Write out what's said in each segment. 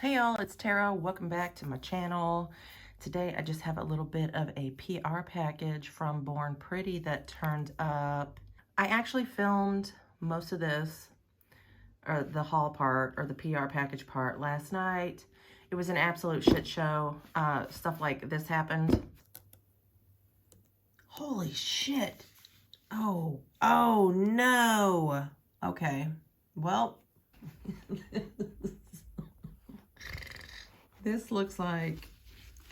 Hey y'all, it's Tara. Welcome back to my channel. Today I just have a little bit of a PR package from Born Pretty that turned up. I actually filmed most of this, or the haul part, or the PR package part last night. It was an absolute shit show. Stuff like this happened. Holy shit. Oh no. Okay, well, this looks like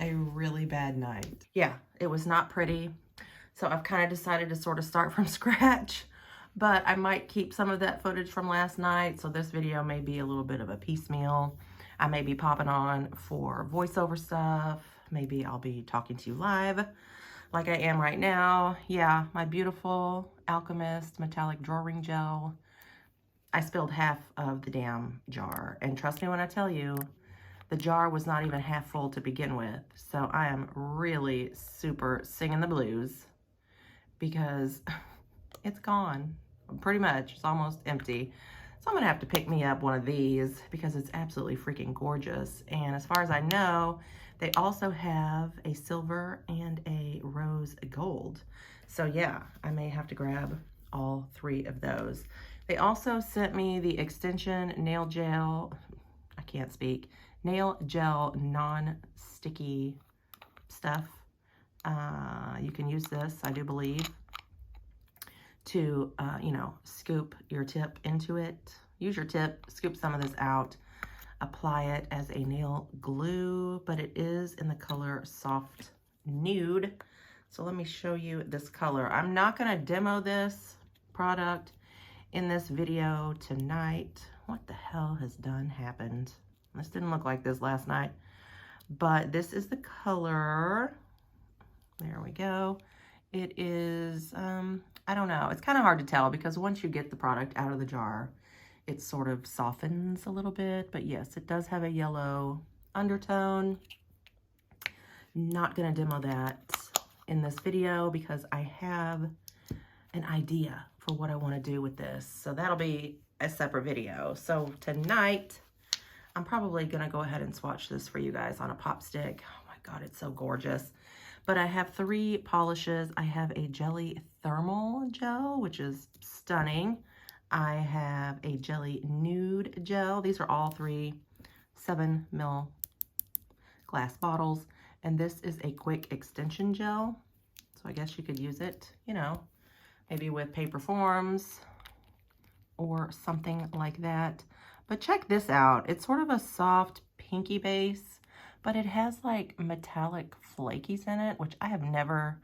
a really bad night. Yeah, it was not pretty. So I've kind of decided to sort of start from scratch, but I might keep some of that footage from last night. So this video may be a little bit of a piecemeal. I may be popping on for voiceover stuff. Maybe I'll be talking to you live like I am right now. Yeah, my beautiful Alchemist metallic drawing gel. I spilled half of the damn jar. And trust me when I tell you, the jar was not even half full to begin with. So I am really super singing the blues because it's gone. Pretty much, it's almost empty. So I'm gonna have to pick me up one of these because it's absolutely freaking gorgeous. And as far as I know, they also have a silver and a rose gold. So yeah, I may have to grab all three of those. They also sent me the extension nail gel, I can't speak, nail gel non-sticky stuff. You can use this, I do believe, to, scoop your tip into it. Use your tip, scoop some of this out, apply it as a nail glue, but it is in the color Soft Nude. So let me show you this color. I'm not gonna demo this product in this video tonight. What the hell has happened? This didn't look like this last night, but this is the color. There we go. It is, I don't know. It's kind of hard to tell because once you get the product out of the jar, it sort of softens a little bit. But yes, it does have a yellow undertone. Not going to demo that in this video because I have an idea for what I want to do with this. So that'll be a separate video. So tonight, I'm probably going to go ahead and swatch this for you guys on a pop stick. Oh my God, it's so gorgeous. But I have three polishes. I have a jelly thermal gel, which is stunning. I have a jelly nude gel. These are all three 7 ml glass bottles. And this is a quick extension gel. So I guess you could use it, maybe with paper forms or something like that. But check this out. It's sort of a soft pinky base, but it has like metallic flakies in it, which I've never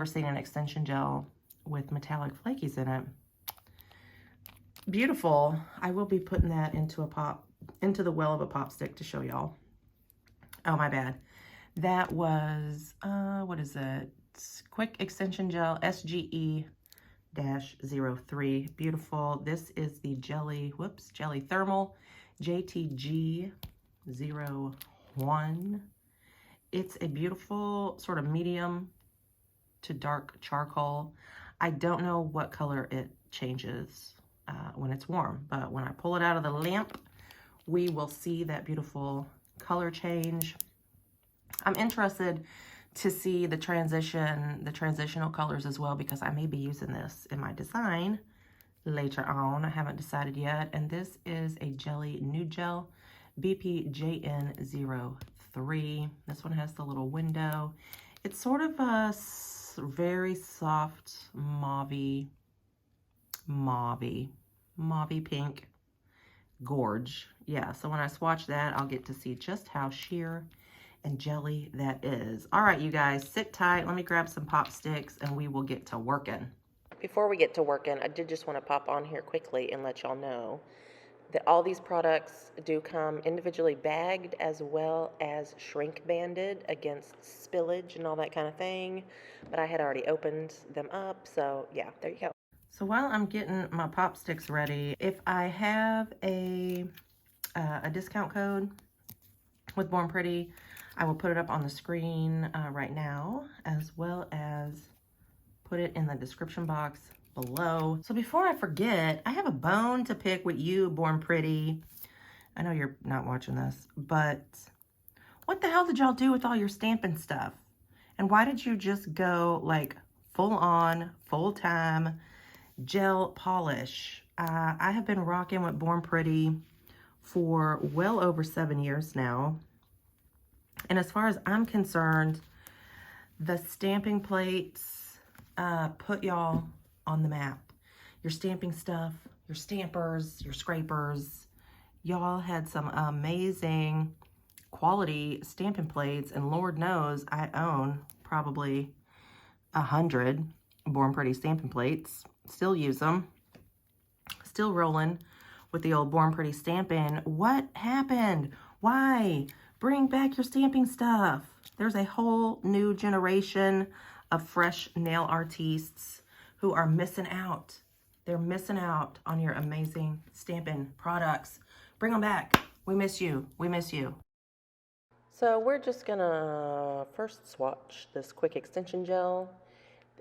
seen an extension gel with metallic flakies in it. Beautiful. I will be putting that into the well of a pop stick to show y'all. Oh, my bad. That was, what is it? Quick Extension Gel SGE-03. Beautiful. This is the Jelly Thermal JTG-01. It's a beautiful sort of medium to dark charcoal. I don't know what color it changes when it's warm, but when I pull it out of the lamp, we will see that beautiful color change. I'm interested to see the transitional colors as well, because I may be using this in my design later on. I haven't decided yet. And this is a jelly nude gel, BPJN03. This one has the little window. It's sort of a very soft mauvey pink gorge. Yeah, so when I swatch that, I'll get to see just how sheer and jelly that is. All right, you guys, sit tight. Let me grab some pop sticks and we will get to working. Before we get to working, I did just want to pop on here quickly and let y'all know that all these products do come individually bagged as well as shrink banded against spillage and all that kind of thing. But I had already opened them up, so yeah, there you go. So while I'm getting my pop sticks ready, if I have a discount code with Born Pretty, I will put it up on the screen right now, as well as put it in the description box below. So before I forget, I have a bone to pick with you, Born Pretty. I know you're not watching this, but what the hell did y'all do with all your stamping stuff? And why did you just go like full on, full time gel polish? I have been rocking with Born Pretty for well over 7 years now. And as far as I'm concerned, the stamping plates put y'all on the map. Your stamping stuff, your stampers, your scrapers, y'all had some amazing quality stamping plates, and Lord knows I own probably 100 Born Pretty stamping plates. Still use them. Still rolling with the old Born Pretty stamping. What happened? Why? Bring back your stamping stuff. There's a whole new generation of fresh nail artists who are missing out. They're missing out on your amazing stamping products. Bring them back. We miss you. We miss you. So we're just gonna first swatch this quick extension gel.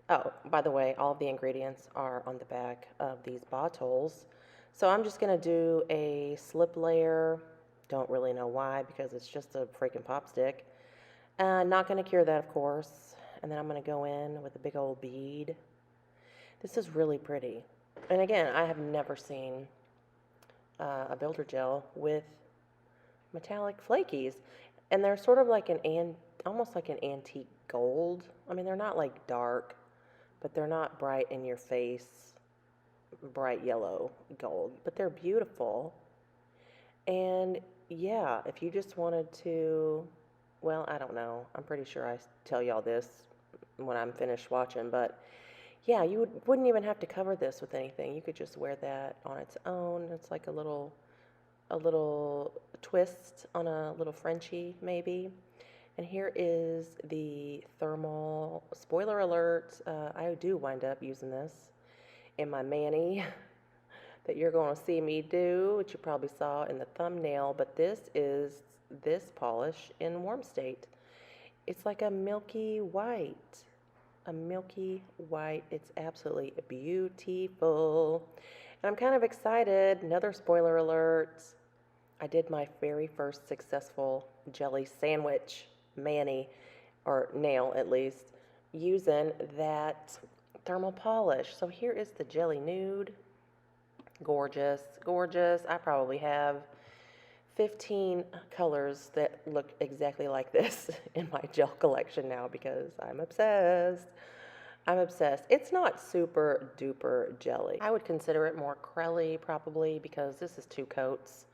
Oh, by the way, all of the ingredients are on the back of these bottles. So I'm just gonna do a slip layer. Don't really know why, because it's just a freaking pop stick. Not gonna cure that, of course. And then I'm gonna go in with a big old bead. This is really pretty. And again, I have never seen a builder gel with metallic flakies. And they're sort of like almost like an antique gold. I mean, they're not like dark, but they're not bright in your face, bright yellow gold, but they're beautiful. And yeah, if you just wanted to, well, I don't know. I'm pretty sure I tell y'all this when I'm finished watching, but yeah, you wouldn't even have to cover this with anything. You could just wear that on its own. It's like a little twist on a little Frenchie, maybe. And here is the thermal, spoiler alert, I do wind up using this in my mani that you're going to see me do, which you probably saw in the thumbnail, but this is this polish in warm state. It's like a milky white. It's absolutely beautiful. And I'm kind of excited. Another spoiler alert. I did my very first successful jelly sandwich mani, or nail at least, using that thermal polish. So here is the jelly nude. Gorgeous, gorgeous. I probably have 15 colors that look exactly like this in my gel collection now because I'm obsessed. I'm obsessed. It's not super duper jelly. I would consider it more crelly probably because this is 2 coats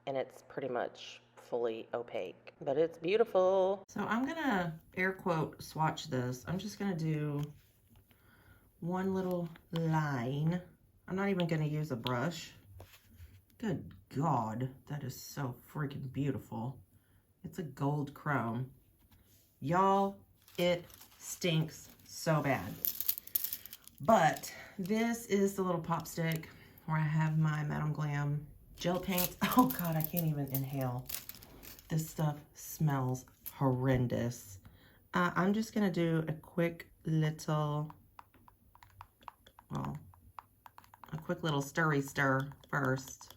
and it's pretty much fully opaque, but it's beautiful. So I'm gonna air quote swatch this. I'm just gonna do one little line. I'm not even gonna use a brush. Good God, that is so freaking beautiful. It's a gold chrome. Y'all, it stinks so bad. But this is the little pop stick where I have my Madame Glam gel paint. Oh God, I can't even inhale. This stuff smells horrendous. I'm just gonna do a quick little, well, a quick little stirry stir first.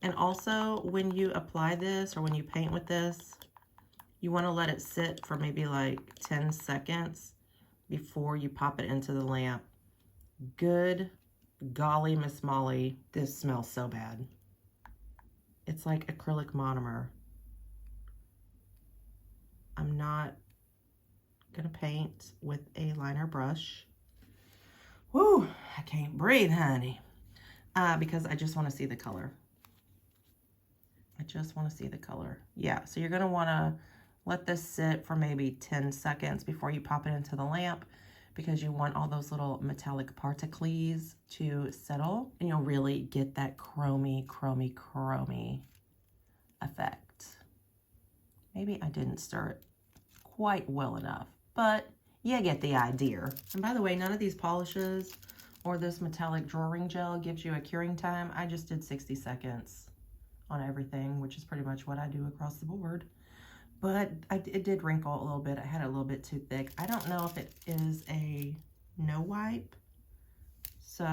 And also, when you apply this or when you paint with this, you want to let it sit for maybe like 10 seconds before you pop it into the lamp. Good golly, Miss Molly, this smells so bad. It's like acrylic monomer. I'm not gonna paint with a liner brush. Woo, I can't breathe, honey. Because I just want to see the color. I just want to see the color. Yeah, so you're going to want to let this sit for maybe 10 seconds before you pop it into the lamp because you want all those little metallic particles to settle and you'll really get that chromy effect. Maybe I didn't stir it quite well enough, but you get the idea. And by the way, none of these polishes or this metallic drawing gel gives you a curing time. I just did 60 seconds on everything, which is pretty much what I do across the board. But it did wrinkle a little bit. I had it a little bit too thick. I don't know if it is a no wipe. So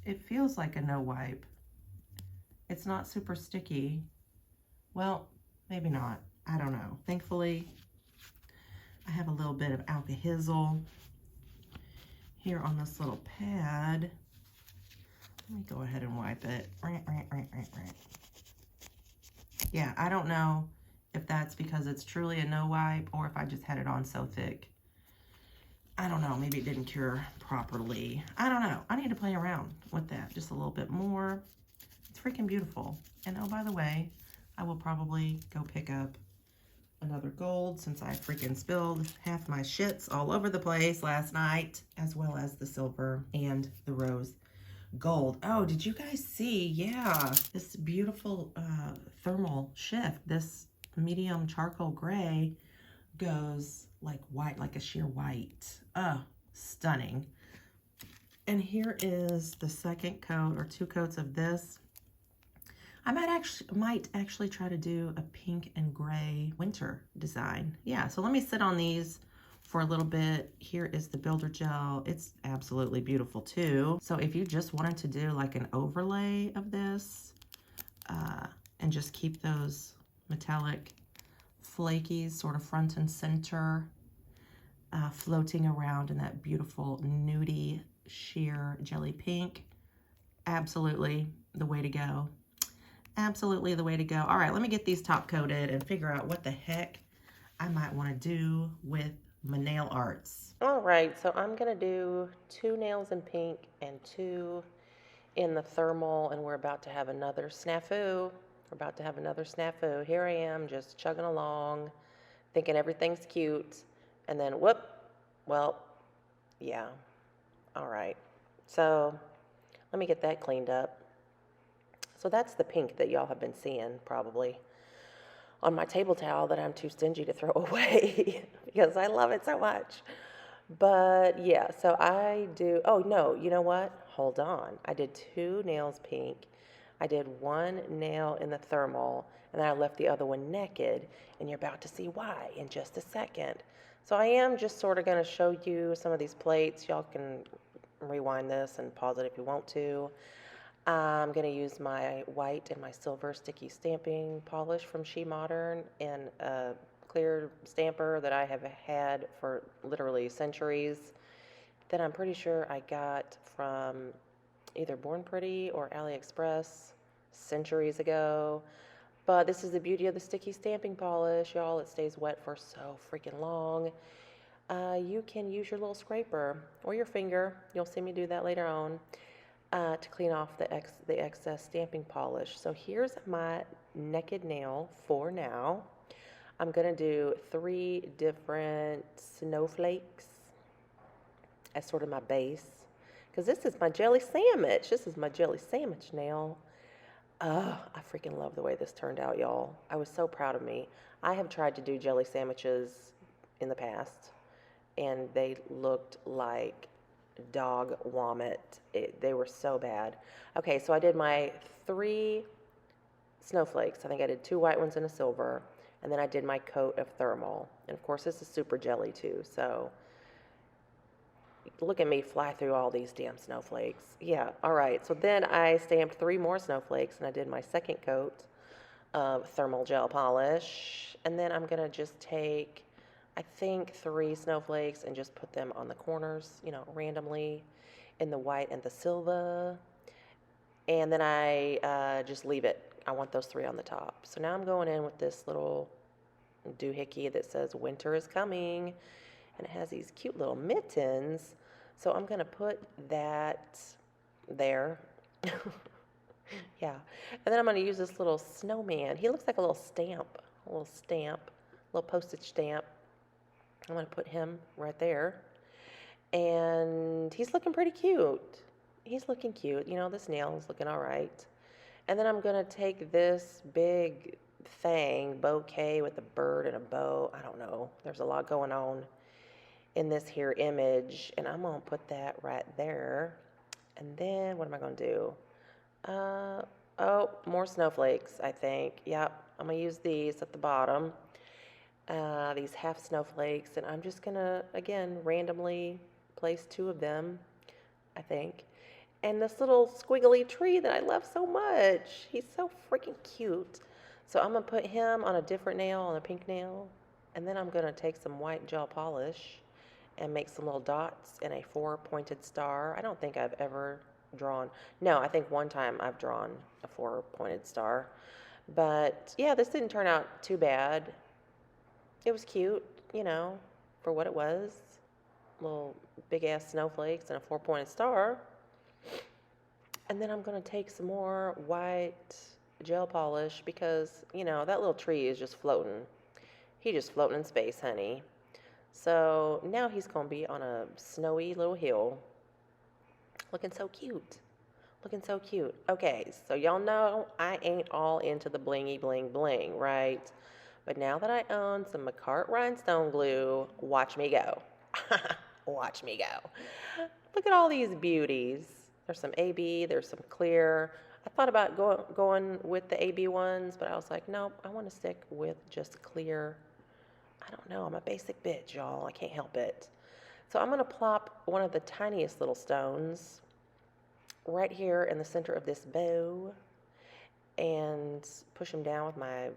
It feels like a no wipe. It's not super sticky. Well, maybe not. I don't know. Thankfully, I have a little bit of alcohol here on this little pad. Let me go ahead and wipe it. Right. Yeah, I don't know if that's because it's truly a no wipe or if I just had it on so thick. I don't know, maybe it didn't cure properly. I don't know. I need to play around with that just a little bit more. It's freaking beautiful. And oh, by the way, I will probably go pick up another gold since I freaking spilled half my shits all over the place last night, as well as the silver and the rose gold. Oh, did you guys see? Yeah, this beautiful thermal shift. This medium charcoal gray goes like white, like a sheer white. Oh, stunning. And here is the second coat or two coats of this. I might actually try to do a pink and gray winter design. Yeah, so let me sit on these for a little bit. Here is the builder gel. It's absolutely beautiful too. So if you just wanted to do like an overlay of this and just keep those metallic flakies sort of front and center, floating around in that beautiful nudie sheer jelly pink, absolutely the way to go. Absolutely the way to go. All right, let me get these top coated and figure out what the heck I might want to do with my nail arts. All right, so I'm gonna do 2 nails in pink and 2 in the thermal, and we're about to have another snafu. We're about to have another snafu. Here I am just chugging along, thinking everything's cute, and then whoop, well, yeah, all right. So let me get that cleaned up. So that's the pink that y'all have been seeing probably on my table towel that I'm too stingy to throw away because I love it so much. But yeah, so I do, oh no, you know what? Hold on. I did 2 nails pink. I did 1 nail in the thermal, and then I left the other one naked, and you're about to see why in just a second. So I am just sort of going to show you some of these plates. Y'all can rewind this and pause it if you want to. I'm going to use my white and my silver sticky stamping polish from She Modern and a clear stamper that I have had for literally centuries that I'm pretty sure I got from either Born Pretty or AliExpress centuries ago. But this is the beauty of the sticky stamping polish, y'all. It stays wet for so freaking long. You can use your little scraper or your finger. You'll see me do that later on. To clean off the excess stamping polish. So here's my naked nail for now. I'm going to do 3 different snowflakes as sort of my base. Because this is my jelly sandwich. This is my jelly sandwich nail. I freaking love the way this turned out, y'all. I was so proud of me. I have tried to do jelly sandwiches in the past, and they looked like dog vomit. They were so bad. Okay, so I did my 3 snowflakes. I think I did 2 white ones and a silver, and then I did my coat of thermal. And of course, this is super jelly too, so look at me fly through all these damn snowflakes. Yeah, all right. So then I stamped 3 more snowflakes, and I did my second coat of thermal gel polish. And then I'm going to just take, I think, 3 snowflakes and just put them on the corners, you know, randomly in the white and the silver. And then I just leave it. I want those 3 on the top. So now I'm going in with this little doohickey that says winter is coming. And it has these cute little mittens. So I'm going to put that there. Yeah. And then I'm going to use this little snowman. He looks like a little stamp, a little postage stamp. I'm going to put him right there. And he's looking pretty cute. He's looking cute. You know, this nail is looking all right. And then I'm going to take this big thing, bouquet with a bird and a bow. I don't know. There's a lot going on in this here image. And I'm going to put that right there. And then what am I going to do? Oh, more snowflakes, I think. Yep. I'm going to use these at the bottom. These half snowflakes. And I'm just going to, again, randomly place 2 of them, I think. And this little squiggly tree that I love so much. He's so freaking cute. So I'm going to put him on a different nail, on a pink nail. And then I'm going to take some white gel polish and make some little dots in a 4-pointed star. I don't think I've ever drawn. No, I think one time I've drawn a 4-pointed star. But yeah, this didn't turn out too bad. It was cute, you know, for what it was. Little big ass snowflakes and a 4-pointed star. And then I'm going to take some more white gel polish because, you know, that little tree is just floating. He's just floating in space, honey. So now he's going to be on a snowy little hill. Looking so cute. Looking so cute. Okay, so y'all know I ain't all into the blingy bling bling, right? But now that I own some McCart rhinestone glue, watch me go. Watch me go. Look at all these beauties. There's some AB, there's some clear. I thought about going with the AB ones, but I was like, nope, I want to stick with just clear. I don't know, I'm a basic bitch, y'all. I can't help it. So I'm going to plop one of the tiniest little stones right here in the center of this bow and push them down with my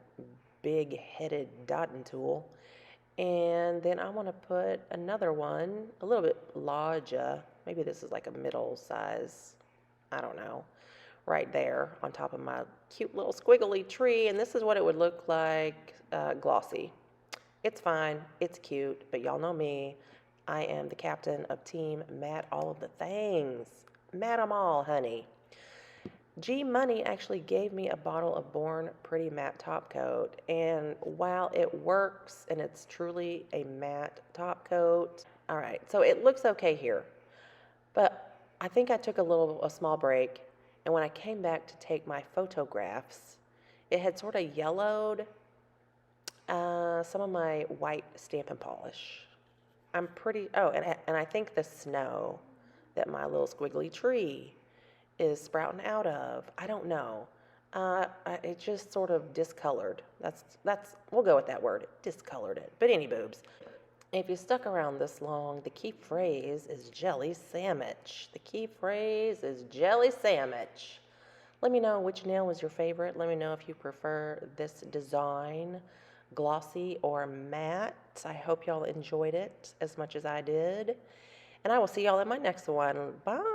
big-headed dotting tool. And then I want to put another one, a little bit larger. Maybe this is like a middle size, I don't know, right there on top of my cute little squiggly tree. And this is what it would look like glossy. It's fine, it's cute, but y'all know me. I am the captain of Team Matte all of the things. Matte 'em all, honey. G Money actually gave me a bottle of Born Pretty Matte Top Coat, and while it works and it's truly a matte top coat, all right, so it looks okay here, but I think I took a small break, and when I came back to take my photographs, it had sort of yellowed some of my white Stampin' Polish. I'm pretty, oh, and I think the snow that my little squiggly tree is sprouting out of, I don't know. It just sort of discolored. We'll go with that word, discolored it. But any boobs. If you stuck around this long, the key phrase is jelly sandwich. The key phrase is jelly sandwich. Let me know which nail was your favorite. Let me know if you prefer this design, glossy or matte. I hope y'all enjoyed it as much as I did. And I will see y'all in my next one. Bye.